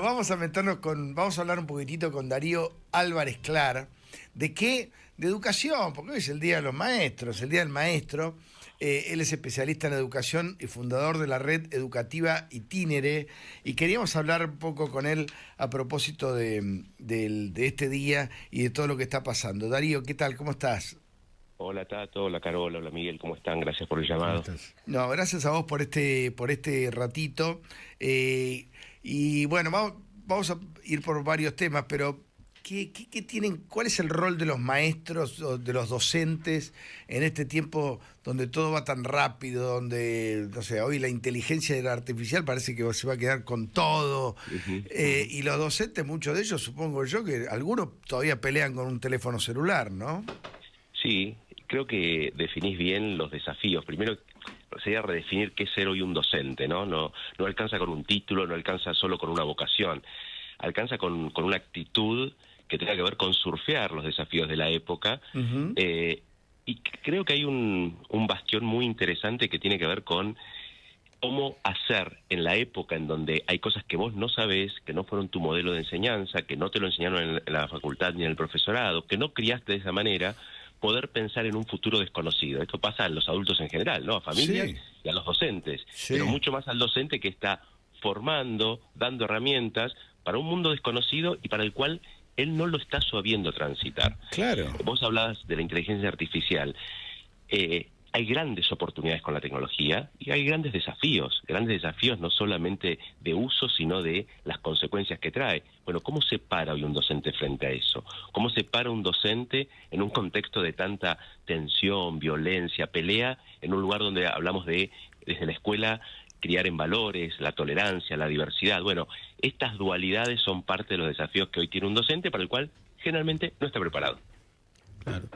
Vamos a hablar un poquitito con Darío Álvarez Clar. ¿De qué? De educación, porque hoy es el Día de los Maestros, el Día del Maestro. Él es especialista en educación y fundador de la red educativa Itinere. Y queríamos hablar un poco con él a propósito de este día y de todo lo que está pasando. Darío, ¿qué tal? ¿Cómo estás? Hola Tato, hola Carola, hola Miguel, ¿cómo están? Gracias por el llamado. No, gracias a vos por este ratito. Y bueno, vamos a ir por varios temas, pero ¿qué tienen? ¿Cuál es el rol de los maestros o de los docentes en este tiempo donde todo va tan rápido, donde, no sé, hoy la inteligencia artificial parece que se va a quedar con todo? Y los docentes, muchos de ellos, supongo yo, que algunos todavía pelean con un teléfono celular, ¿no? Sí, creo que definís bien los desafíos. Primero sería redefinir qué es ser hoy un docente, ¿no? No alcanza con un título, no alcanza solo con una vocación, alcanza con una actitud que tenga que ver con surfear los desafíos de la época. Uh-huh. Y creo que hay un bastión muy interesante que tiene que ver con cómo hacer en la época en donde hay cosas que vos no sabés, que no fueron tu modelo de enseñanza, que no te lo enseñaron en la facultad ni en el profesorado, que no criaste de esa manera, poder pensar en un futuro desconocido. Esto pasa a los adultos en general, ¿no? A familias, sí, y a los docentes, sí, pero mucho más al docente que está formando, dando herramientas para un mundo desconocido y para el cual él no lo está sabiendo transitar. Claro. Vos hablabas de la inteligencia artificial. Hay grandes oportunidades con la tecnología y hay grandes desafíos no solamente de uso, sino de las consecuencias que trae. Bueno, ¿cómo se para hoy un docente frente a eso? ¿Cómo se para un docente en un contexto de tanta tensión, violencia, pelea, en un lugar donde hablamos de, desde la escuela, criar en valores, la tolerancia, la diversidad? Bueno, estas dualidades son parte de los desafíos que hoy tiene un docente para el cual generalmente no está preparado. Claro.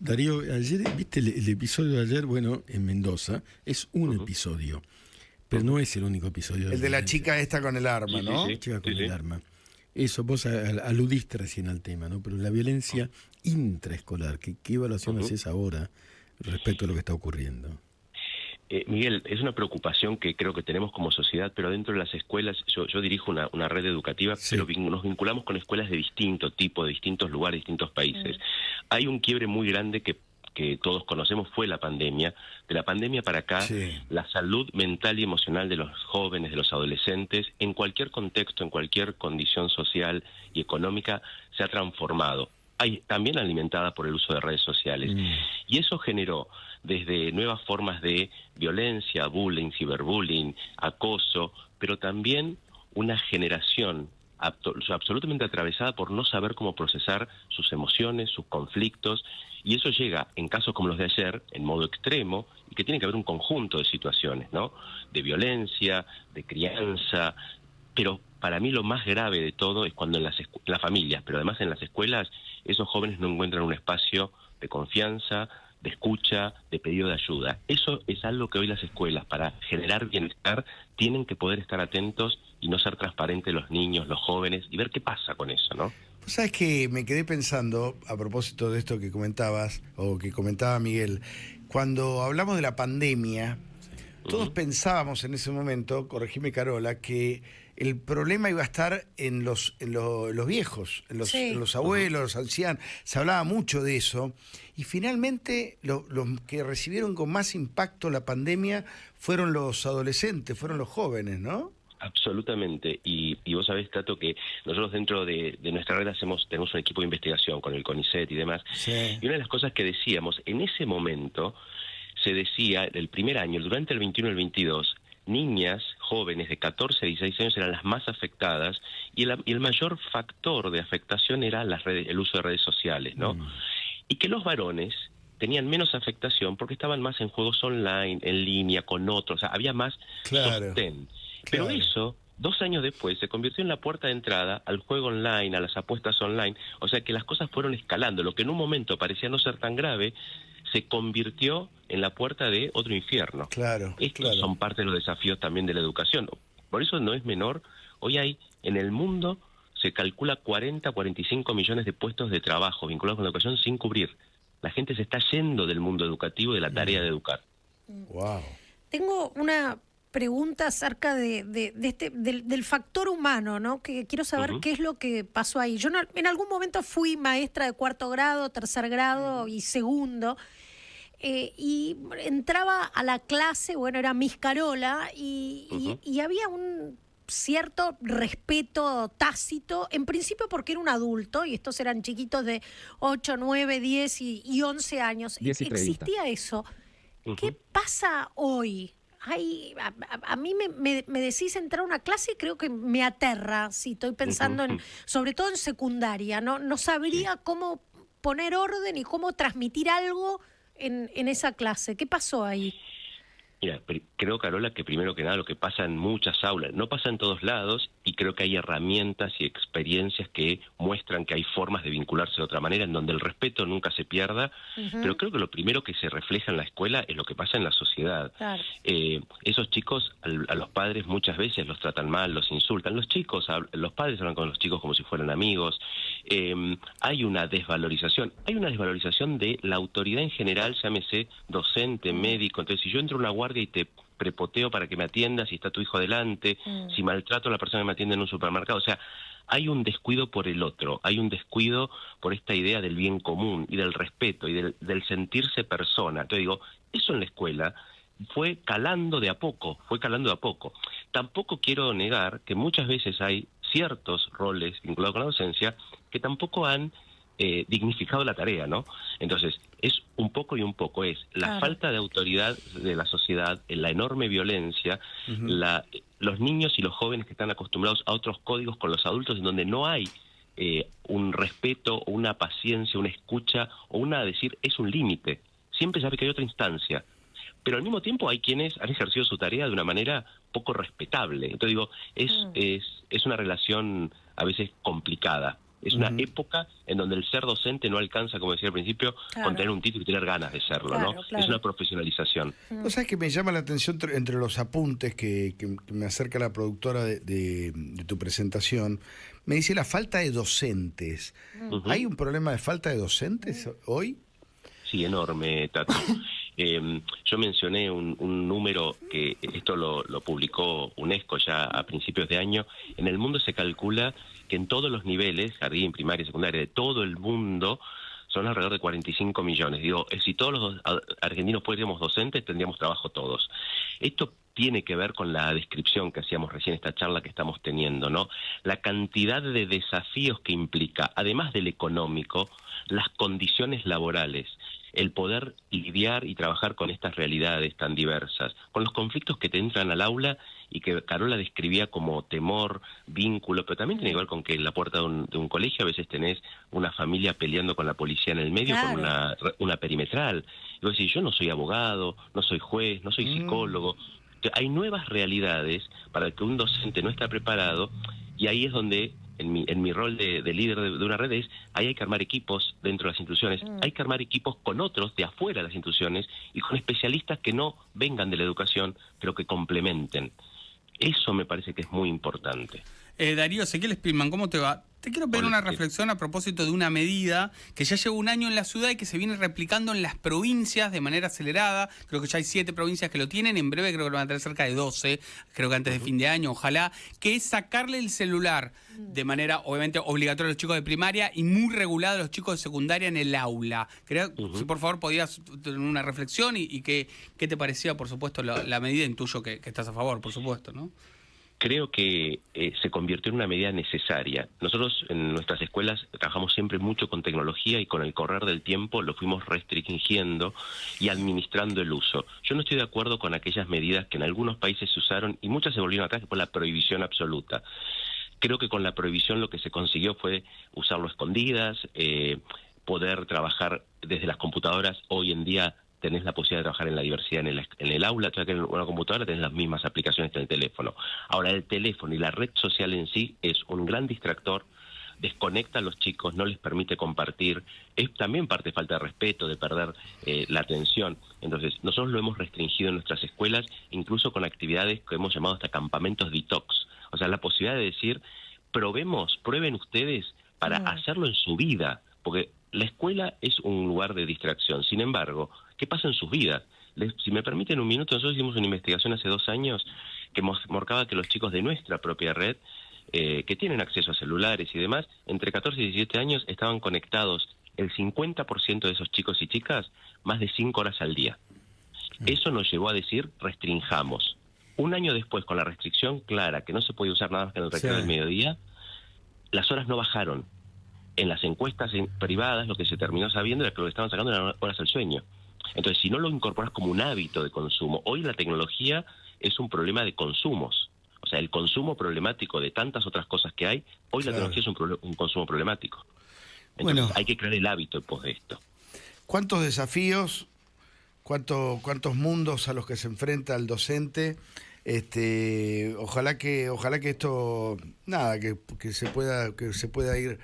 Darío, ayer, ¿viste el episodio de ayer? Bueno, en Mendoza, es un episodio, pero no es el único episodio. El de la chica esta con el arma, sí, ¿no? Sí, la chica con el arma. Eso, vos aludiste recién al tema, ¿no? Pero la violencia intraescolar, ¿qué evaluación haces ahora respecto a lo que está ocurriendo? Miguel, es una preocupación que creo que tenemos como sociedad, pero dentro de las escuelas, yo dirijo una red educativa, sí, pero nos vinculamos con escuelas de distinto tipo, de distintos lugares, distintos países. Hay un quiebre muy grande que todos conocemos, fue la pandemia. De la pandemia para acá, sí, la salud mental y emocional de los jóvenes, de los adolescentes, en cualquier contexto, en cualquier condición social y económica, se ha transformado. También alimentada por el uso de redes sociales. Y eso generó desde nuevas formas de violencia, bullying, ciberbullying, acoso, pero también una generación absolutamente atravesada por no saber cómo procesar sus emociones, sus conflictos, y eso llega, en casos como los de ayer, en modo extremo, y que tiene que haber un conjunto de situaciones, ¿no? De violencia, de crianza, pero para mí lo más grave de todo es cuando en las familias, pero además en las escuelas, esos jóvenes no encuentran un espacio de confianza, de escucha, de pedido de ayuda. Eso es algo que hoy las escuelas, para generar bienestar, tienen que poder estar atentos y no ser transparentes los niños, los jóvenes, y ver qué pasa con eso, ¿no? Pues sabes que me quedé pensando, a propósito de esto que comentabas, o que comentaba Miguel, cuando hablamos de la pandemia, todos pensábamos en ese momento, corregime Carola, que el problema iba a estar en los viejos, en los abuelos, los ancianos. Se hablaba mucho de eso. Y finalmente los que recibieron con más impacto la pandemia fueron los adolescentes, fueron los jóvenes, ¿no? Absolutamente, y vos sabés, Tato, que nosotros dentro de nuestra red tenemos un equipo de investigación con el CONICET y demás, sí, y una de las cosas que decíamos, en ese momento se decía, el primer año, durante el 21 y el 22, niñas jóvenes de 14 a 16 años eran las más afectadas, y el mayor factor de afectación era el uso de redes sociales, ¿no? Y que los varones tenían menos afectación porque estaban más en juegos online, en línea, con otros, o sea, había más sostén. Pero eso, 2 años después, se convirtió en la puerta de entrada al juego online, a las apuestas online, o sea que las cosas fueron escalando. Lo que en un momento parecía no ser tan grave, se convirtió en la puerta de otro infierno. Estos son parte de los desafíos también de la educación. Por eso no es menor, hoy hay, en el mundo, se calcula 45 millones de puestos de trabajo vinculados con la educación sin cubrir. La gente se está yendo del mundo educativo, de la tarea de educar. Wow. Tengo una pregunta acerca del factor humano, ¿no? Que quiero saber qué es lo que pasó ahí. Yo en algún momento fui maestra de 4º grado, 3er grado y 2º, y entraba a la clase, bueno, era Miss Carola, y había un cierto respeto tácito, en principio porque era un adulto, y estos eran chiquitos de 8, 9, 10 y 11 años. 10 y 30. ¿Existía eso? ¿Qué pasa hoy? A mí me decís entrar a una clase y creo que me aterra, si estoy pensando sobre todo en secundaria, no sabría cómo poner orden y cómo transmitir algo en esa clase. ¿Qué pasó ahí? Mira, creo, Carola, que primero que nada lo que pasa en muchas aulas, no pasa en todos lados, y creo que hay herramientas y experiencias que muestran que hay formas de vincularse de otra manera, en donde el respeto nunca se pierda, pero creo que lo primero que se refleja en la escuela es lo que pasa en la sociedad. Claro. Esos chicos, a los padres muchas veces los tratan mal, los insultan, los padres hablan con los chicos como si fueran amigos, hay una desvalorización de la autoridad en general, llámese docente, médico. Entonces, si yo entro a una guardia y te prepoteo para que me atiendas, si está tu hijo delante, si maltrato a la persona que me atiende en un supermercado, o sea, hay un descuido por el otro, hay un descuido por esta idea del bien común y del respeto y del sentirse persona. Entonces digo, eso en la escuela fue calando de a poco. Tampoco quiero negar que muchas veces hay ciertos roles vinculados con la docencia que tampoco han dignificado la tarea, ¿no? Entonces, es un poco y un poco, es la falta de autoridad de la sociedad, la enorme violencia, los niños y los jóvenes que están acostumbrados a otros códigos con los adultos, en donde no hay un respeto, una paciencia, una escucha, o una decir, es un límite. Siempre sabe que hay otra instancia. Pero al mismo tiempo hay quienes han ejercido su tarea de una manera poco respetable. Entonces digo, es una relación a veces complicada. Es una época en donde el ser docente no alcanza, como decía al principio, con tener un título y tener ganas de serlo, ¿no? Es una profesionalización. ¿Vos sabés que me llama la atención entre los apuntes que me acerca la productora de tu presentación? Me dice la falta de docentes. ¿Hay un problema de falta de docentes hoy? Sí, enorme, Tato. Yo mencioné un número que esto lo publicó UNESCO ya a principios de año. En el mundo se calcula que en todos los niveles, jardín, primaria, secundaria, de todo el mundo, son alrededor de 45 millones. Digo, si todos los argentinos fuéramos docentes, tendríamos trabajo todos. Esto tiene que ver con la descripción que hacíamos recién, esta charla que estamos teniendo, ¿no? La cantidad de desafíos que implica, además del económico, las condiciones laborales, el poder lidiar y trabajar con estas realidades tan diversas, con los conflictos que te entran al aula y que Carola describía como temor, vínculo, pero también tiene que ver con que en la puerta de un colegio a veces tenés una familia peleando con la policía en el medio, con una perimetral. Y vos decís, yo no soy abogado, no soy juez, no soy psicólogo. Hay nuevas realidades para que un docente no está preparado, y ahí es donde en mi rol de líder de una red ahí hay que armar equipos dentro de las instituciones, hay que armar equipos con otros de afuera de las instituciones y con especialistas que no vengan de la educación, pero que complementen. Eso me parece que es muy importante. Darío Ezequiel Spillman, ¿cómo te va? Te quiero pedir una reflexión a propósito de una medida que ya lleva un año en la ciudad y que se viene replicando en las provincias de manera acelerada. Creo que ya hay 7 provincias que lo tienen, en breve creo que lo van a tener cerca de 12, creo que antes de fin de año, ojalá, que es sacarle el celular de manera obviamente obligatoria a los chicos de primaria y muy regulada a los chicos de secundaria en el aula. Creo, si por favor podías tener una reflexión y qué te parecía, por supuesto, la medida. Intuyo que estás a favor, por supuesto, ¿no? Creo que se convirtió en una medida necesaria. Nosotros en nuestras escuelas trabajamos siempre mucho con tecnología y con el correr del tiempo lo fuimos restringiendo y administrando el uso. Yo no estoy de acuerdo con aquellas medidas que en algunos países se usaron y muchas se volvieron atrás, que fue la prohibición absoluta. Creo que con la prohibición lo que se consiguió fue usarlo a escondidas, poder trabajar desde las computadoras. Hoy en día tenés la posibilidad de trabajar en la diversidad en el aula, o sea que en una computadora tenés las mismas aplicaciones que en el teléfono. Ahora, el teléfono y la red social en sí es un gran distractor, desconecta a los chicos, no les permite compartir, es también parte de falta de respeto, de perder la atención. Entonces, nosotros lo hemos restringido en nuestras escuelas, incluso con actividades que hemos llamado hasta campamentos detox. O sea, la posibilidad de decir, prueben ustedes para hacerlo en su vida, porque la escuela es un lugar de distracción. Sin embargo, ¿qué pasa en sus vidas? Si me permiten un minuto, nosotros hicimos una investigación hace 2 años que marcaba que los chicos de nuestra propia red, que tienen acceso a celulares y demás, entre 14 y 17 años estaban conectados el 50% de esos chicos y chicas más de 5 horas al día. Eso nos llevó a decir, restringamos. Un año después, con la restricción clara, que no se puede usar nada más que en el recreo del mediodía, las horas no bajaron. En las encuestas privadas lo que se terminó sabiendo era que lo que estaban sacando eran horas al sueño. Entonces, si no lo incorporas como un hábito de consumo, hoy la tecnología es un problema de consumos. O sea, el consumo problemático de tantas otras cosas que hay, hoy la tecnología es un consumo problemático. Entonces, hay que crear el hábito en pos de esto. ¿Cuántos desafíos, cuántos mundos a los que se enfrenta el docente? Ojalá que esto, nada, que se pueda ir,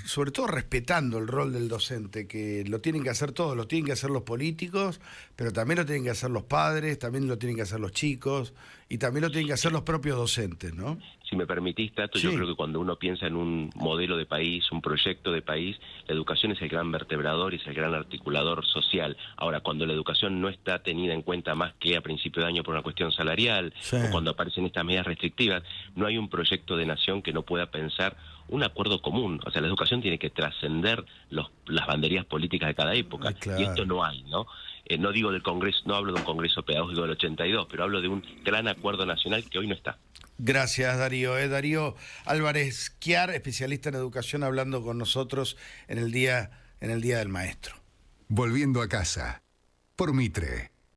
sobre todo respetando el rol del docente, que lo tienen que hacer todos, lo tienen que hacer los políticos, pero también lo tienen que hacer los padres, también lo tienen que hacer los chicos, y también lo tienen que hacer los propios docentes, ¿no? Si me permitís, Tato, yo creo que cuando uno piensa en un modelo de país, un proyecto de país, la educación es el gran vertebrador y es el gran articulador social. Ahora, cuando la educación no está tenida en cuenta más que a principio de año por una cuestión salarial, o cuando aparecen estas medidas restrictivas, no hay un proyecto de nación que no pueda pensar un acuerdo común. O sea, la educación tiene que trascender las banderías políticas de cada época. Claro. Y esto no hay, ¿no? No digo del Congreso, no hablo de un Congreso Pedagógico del 82, pero hablo de un gran acuerdo nacional que hoy no está. Gracias, Darío. Darío Álvarez Chiar, especialista en educación, hablando con nosotros en el Día del Maestro. Volviendo a casa, por Mitre.